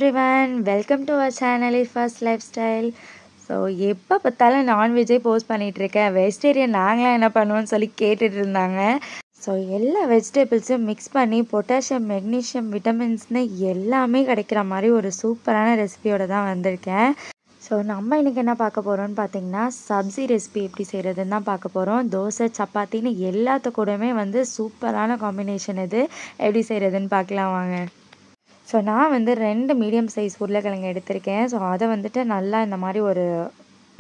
everyone, welcome to our channel First Lifestyle. So எப்போ பார்த்தாலும் நான்வெஜ்ஜே post பண்ணிகிட்ருக்கேன், வெஜிடேரியன் நாங்களாம் என்ன பண்ணுவோன்னு சொல்லி கேட்டுட்டு இருந்தாங்க. ஸோ எல்லா வெஜிடபிள்ஸும் மிக்ஸ் பண்ணி பொட்டாசியம், மெக்னீஷியம், விட்டமின்ஸ்னு எல்லாமே கிடைக்கிற மாதிரி ஒரு சூப்பரான ரெசிபியோடு தான் வந்திருக்கேன். ஸோ நம்ம இன்றைக்கி என்ன பார்க்க போகிறோம்னு பார்த்தீங்கன்னா, சப்ஜி ரெசிபி எப்படி செய்கிறதுன்னு தான் பார்க்க போகிறோம். தோசை, சப்பாத்தின்னு எல்லாத்துக்கூடமே சூப்பரான காம்பினேஷன் இது. எப்படி செய்கிறதுன்னு பார்க்கலாம் வாங்க. ஸோ நான் 2 மீடியம் சைஸ் உருளைக்கிழங்கு எடுத்திருக்கேன். ஸோ அதை நல்லா இந்த மாதிரி ஒரு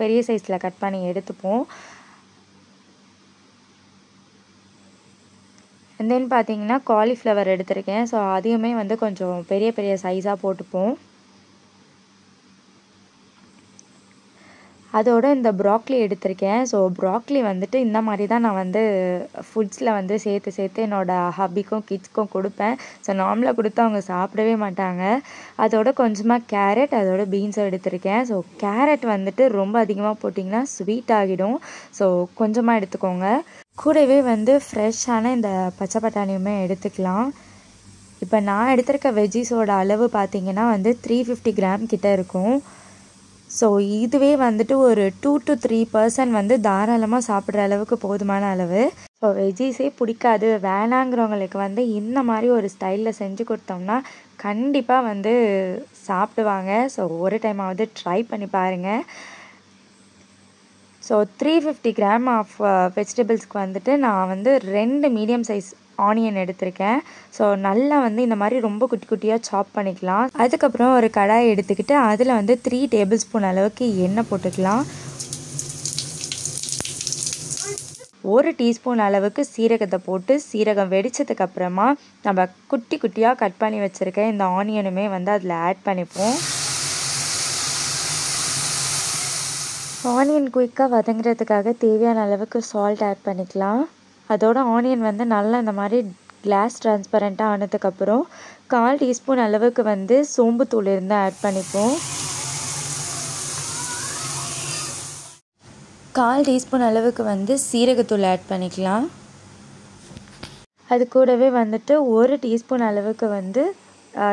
பெரிய சைஸில் கட் பண்ணி எடுத்துப்போம். அண்ட் தென் பார்த்தீங்கன்னா காலிஃப்ளவர் எடுத்திருக்கேன். ஸோ அதையுமே கொஞ்சம் பெரிய பெரிய சைஸாக போட்டுப்போம். அதோட இந்த ப்ராக்லி எடுத்திருக்கேன். ஸோ ப்ராக்லி இந்த மாதிரி தான் நான் ஃபுட்ஸில் சேர்த்து என்னோடய ஹப்பிக்கும் கிட்ஸ்க்கும் கொடுப்பேன். ஸோ நார்மலாக கொடுத்தா அவங்க சாப்பிடவே மாட்டாங்க. அதோட கொஞ்சமாக கேரட், அதோட பீன்ஸும் எடுத்திருக்கேன். ஸோ கேரட் ரொம்ப அதிகமாக போட்டிங்கன்னா ஸ்வீட் ஆகிடும். ஸோ கொஞ்சமாக எடுத்துக்கோங்க. கூடவே ஃப்ரெஷ்ஷான இந்த பச்சை பட்டாணியுமே எடுத்துக்கலாம். இப்போ நான் எடுத்திருக்க வெஜ்ஜீஸோட அளவு பார்த்திங்கன்னா 350 கிராம் கிட்ட இருக்கும். ஸோ இதுவே ஒரு 2 to 3% தாராளமாக சாப்பிட்ற அளவுக்கு போதுமான அளவு. ஸோ வெஜ்ஜீஸே பிடிக்காது வேணாங்கிறவங்களுக்கு இந்த மாதிரி ஒரு ஸ்டைலில் செஞ்சு கொடுத்தோம்னா கண்டிப்பாக சாப்பிடுவாங்க. ஸோ ஒரு டைமாவது ட்ரை பண்ணி பாருங்கள். ஸோ 350 கிராம் ஆஃப் வெஜிடபிள்ஸ்க்கு நான் 2 மீடியம் சைஸ் ஆனியன் எடுத்திருக்கேன். ஸோ நல்லா இந்த மாதிரி ரொம்ப குட்டி குட்டியாக சாப் பண்ணிக்கலாம். அதுக்கப்புறம் ஒரு கடாய் எடுத்துக்கிட்டு அதில் 3 டேபிள் ஸ்பூன் அளவுக்கு எண்ணெய் போட்டுக்கலாம். 1 டீஸ்பூன் அளவுக்கு சீரகத்தை போட்டு சீரகம் வெடித்ததுக்கப்புறமா நம்ம குட்டி குட்டியாக கட் பண்ணி வச்சுருக்க இந்த ஆனியனுமே அதில் ஆட் பண்ணிப்போம். ஆனியன் குயிக்காக வதங்குறதுக்காக தேவையான அளவுக்கு சால்ட் ஆட் பண்ணிக்கலாம். அதோட ஆனியன் நல்லா இந்த மாதிரி கிளாஸ் டிரான்ஸ்பரண்ட்டாக ஆனதுக்கப்புறம் 1/4 டீஸ்பூன் அளவுக்கு சோம்புத்தூள் ஆட் பண்ணிப்போம். 1/4 டீஸ்பூன் அளவுக்கு சீரகத்தூள் ஆட் பண்ணிக்கலாம். அது கூடவே 1 டீஸ்பூன் அளவுக்கு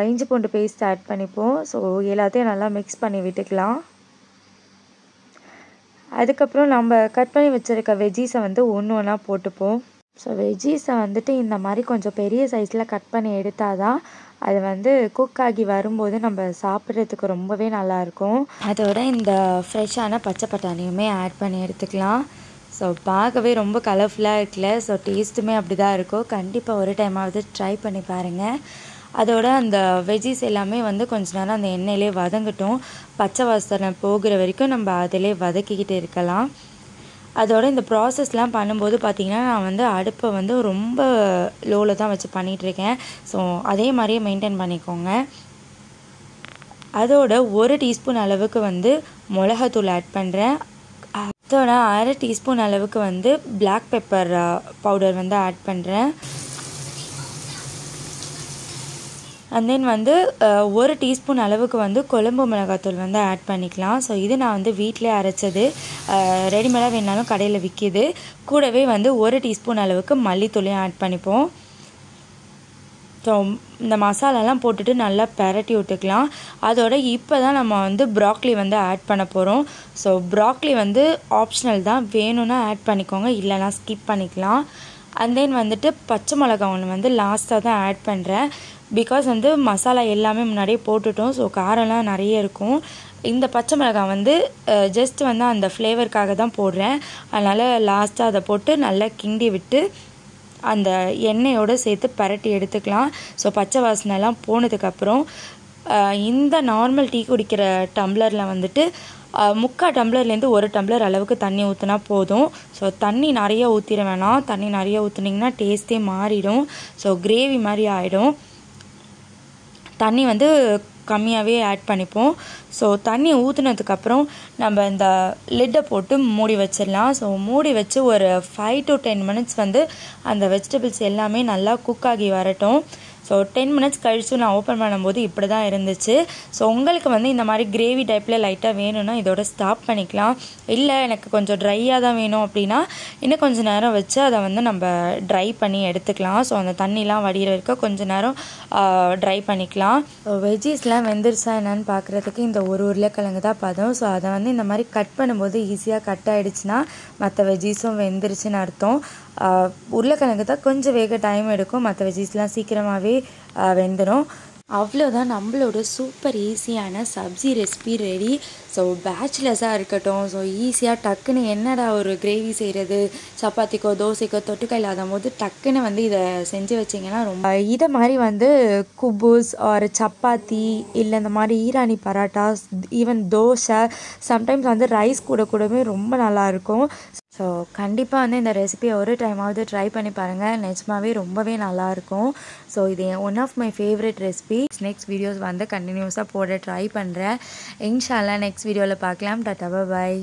இஞ்சி பூண்டு பேஸ்ட் ஆட் பண்ணிப்போம். ஸோ எல்லாத்தையும் நல்லா மிக்ஸ் பண்ணி விட்டுக்கலாம். அதுக்கப்புறம் நம்ம கட் பண்ணி வச்சுருக்க வெஜ்ஜீஸை ஒன்று ஒன்றா போட்டுப்போம். ஸோ வெஜ்ஜீஸை இந்த மாதிரி கொஞ்சம் பெரிய சைஸில் கட் பண்ணி எடுத்தால் தான் அது குக் ஆகி வரும்போது நம்ம சாப்பிட்றதுக்கு ரொம்பவே நல்லாயிருக்கும். அதோட இந்த ஃப்ரெஷ்ஷான பச்சை பட்டாணியுமே ஆட் பண்ணி எடுத்துக்கலாம். ஸோ பார்க்கவே ரொம்ப கலர்ஃபுல்லாக இருக்குல்ல. ஸோ டேஸ்ட்டுமே அப்படி தான் இருக்கும். கண்டிப்பாக ஒரு டைமாவது ட்ரை பண்ணி பாருங்கள். அதோட அந்த வெஜ்ஜீஸ் எல்லாமே கொஞ்ச நேரம் அந்த எண்ணெயிலே வதங்கட்டும். பச்சை வாசனை போகிற வரைக்கும் நம்ம அதிலே வதக்கிக்கிட்டு இருக்கலாம். அதோட இந்த ப்ராசஸ்லாம் பண்ணும்போது பார்த்திங்கன்னா நான் அடுப்பை ரொம்ப லோவில் தான் வச்சு பண்ணிகிட்ருக்கேன். ஸோ அதே மாதிரியே மெயின்டைன் பண்ணிக்கோங்க. அதோட 1 டீஸ்பூன் அளவுக்கு மிளகாத்தூள் ஆட் பண்ணுறேன். அதோட 1/2 டீஸ்பூன் அளவுக்கு பிளாக் பெப்பர் பவுடர் ஆட் பண்ணுறேன். அண்ட் தென் 1 டீஸ்பூன் அளவுக்கு குழம்பு மிளகாத்தூள் ஆட் பண்ணிக்கலாம். ஸோ இது நான் வீட்டிலே அரைச்சது, ரெடிமேடாக வேணாலும் கடையில் விற்கிது. கூடவே 1 டீஸ்பூன் அளவுக்கு மல்லித்தூளையும் ஆட் பண்ணிப்போம். ஸோ இந்த மசாலாலாம் போட்டுட்டு நல்லா பெரட்டி விட்டுக்கலாம். அதோட இப்போ தான் நம்ம ப்ராக்லி ஆட் பண்ண போகிறோம். ஸோ ப்ராக்லி ஆப்ஷனல் தான், வேணும்னா ஆட் பண்ணிக்கோங்க, இல்லைனா ஸ்கிப் பண்ணிக்கலாம். அண்ட் தென் பச்சை மிளகா ஒன்று லாஸ்ட்டாக தான் ஆட் பண்ணுறேன். பிகாஸ் மசாலா எல்லாமே முன்னாடியே போட்டுட்டோம். ஸோ காரம்லாம் நிறைய இருக்கும். இந்த பச்சை மிளகாய் ஜஸ்ட் அந்த ஃப்ளேவருக்காக தான் போடுறேன். அதனால் லாஸ்ட்டாக அதை போட்டு நல்லா கிண்டி விட்டு அந்த எண்ணெயோடு சேர்த்து பரட்டி எடுத்துக்கலாம். ஸோ பச்சை வாசனைலாம் போனதுக்கப்புறம் இந்த நார்மல் டீ குடிக்கிற டம்ளரில் 3/4 டம்ளர்லேருந்து 1 டம்ளர் அளவுக்கு தண்ணி ஊற்றினா போதும். ஸோ தண்ணி நிறைய ஊற்றிட வேணாம். தண்ணி நிறைய ஊற்றுனிங்கன்னா டேஸ்ட்டே மாறிடும். ஸோ கிரேவி மாதிரி ஆகிடும். தண்ணி கம்மியாகவே ஆட் பண்ணிப்போம். ஸோ தண்ணி ஊற்றுனதுக்கப்புறம் நம்ம இந்த லிட்டை போட்டு மூடி வச்சிடலாம். ஸோ மூடி வச்சு ஒரு 5 to 10 மினிட்ஸ் அந்த வெஜிடபிள்ஸ் எல்லாமே நல்லா குக் ஆகி வரட்டும். ஸோ 10 மினிட்ஸ் கழித்து நான் ஓப்பன் பண்ணும்போது இப்படி தான் இருந்துச்சு. ஸோ உங்களுக்கு வந்து இந்த மாதிரி கிரேவி டைப்பில் லைட்டாக வேணும்னா இதோட ஸ்டாப் பண்ணிக்கலாம். இல்லை எனக்கு கொஞ்சம் ட்ரையாக தான் வேணும் அப்படின்னா இன்னும் கொஞ்சம் நேரம் வச்சு அதை வந்து நம்ம ட்ரை பண்ணி எடுத்துக்கலாம். ஸோ அந்த தண்ணிலாம் வடிகிற வரைக்கும் கொஞ்சம் நேரம் ட்ரை பண்ணிக்கலாம். வெஜ்ஜீஸ்லாம் வெந்துருச்சா என்னன்னு பார்க்குறதுக்கு இந்த ஒரு உருளைக்கிழங்கு தான் பதம். ஸோ அதை வந்து இந்த மாதிரி கட் பண்ணும்போது ஈஸியாக கட் ஆகிடுச்சுன்னா மற்ற வெஜ்ஜீஸும் வெந்துருச்சுன்னு அர்த்தம். உருளைக்கிழங்கு தான் கொஞ்சம் வேக டைம் எடுக்கும், மற்ற வெஜ்ஜீஸ்லாம் சீக்கிரமாகவே வெந்துடும். அவ்வளோதான், நம்மளோட சூப்பர் ஈஸியான சப்ஜி ரெசிபி ரெடி. ஸோ பேச்சுலர்ஸாக இருக்கட்டும், ஸோ ஈஸியாக டக்குன்னு என்னடா ஒரு கிரேவி செய்கிறது, சப்பாத்திக்கோ தோசைக்கோ தொட்டுக்க இல்லாத போது டக்குன்னு வந்து இதை செஞ்சு வச்சிங்கன்னா ரொம்ப இதை மாதிரி வந்து குபூஸ் ஒரு சப்பாத்தி இல்லை இந்த மாதிரி ஈரானி பராட்டாஸ் ஈவன் தோசை சம்டைம்ஸ் வந்து ரைஸ் கூடவே ரொம்ப நல்லாயிருக்கும். ஸோ கண்டிப்பாக வந்து இந்த ரெசிபியை ஒரு டைமாவது ட்ரை பண்ணி பாருங்கள், நிஜமாவே ரொம்பவே நல்லாயிருக்கும். ஸோ இது one of my favourite recipe. Next videos வந்து கண்டினியூஸாக போட ட்ரை பண்ணுறேன். இன்ஷா அல்லாஹ் நெக்ஸ்ட் வீடியோவில் பார்க்கலாம். டாடா பாய்.